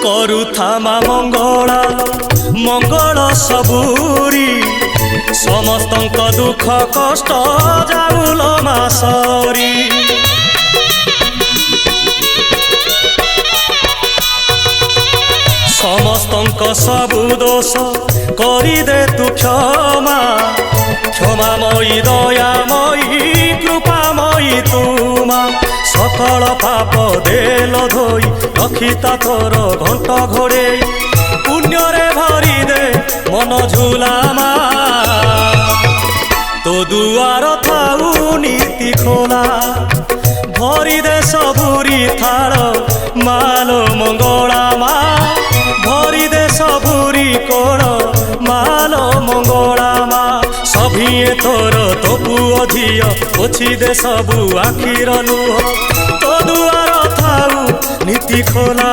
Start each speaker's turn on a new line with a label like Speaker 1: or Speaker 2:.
Speaker 1: କରୁଥାମା ମଙ୍ଗଳା ମଙ୍ଗଳ ସବୁରି ସମସ୍ତଙ୍କ ଦୁଃଖ କଷ୍ଟ ଯାଉଲ ମା ସରି। ସମସ୍ତଙ୍କ ସବୁ ଦୋଷ କରିଦେ ତୁ କ୍ଷମା କ୍ଷମାମୟୀ ଦୟାମୟୀ କୃପାମୟୀ ତୁମା ସକଳ ପାପ ଦେଲ ଧୋଇ ରଖିତା ତୋର ଘଣ୍ଟ ଘୋଡ଼େଇ ପୁଣ୍ୟରେ ଭରିଦେ ମନ ଝୁଲାମା ତୋ ଦୁଆର ଥାଉ ନୀତି ଖୋଲା ଭରିଦେ ସବୁରି ଥାଳ ମାଲୋ ମଙ୍ଗଳା ମା ଭରିଦେ ସବୁରି କୋଳ ମାଲୋ ମଙ୍ଗଳା ମା ସଭିଏ ତୋର ତୋ ପୁଅ ଝିଅ ପୋଛିଦେ ସବୁ ଆଖିର ଲୁହ ତୋ ଦୁଆର ଥାଉ ନୀତି ଖୋଲା।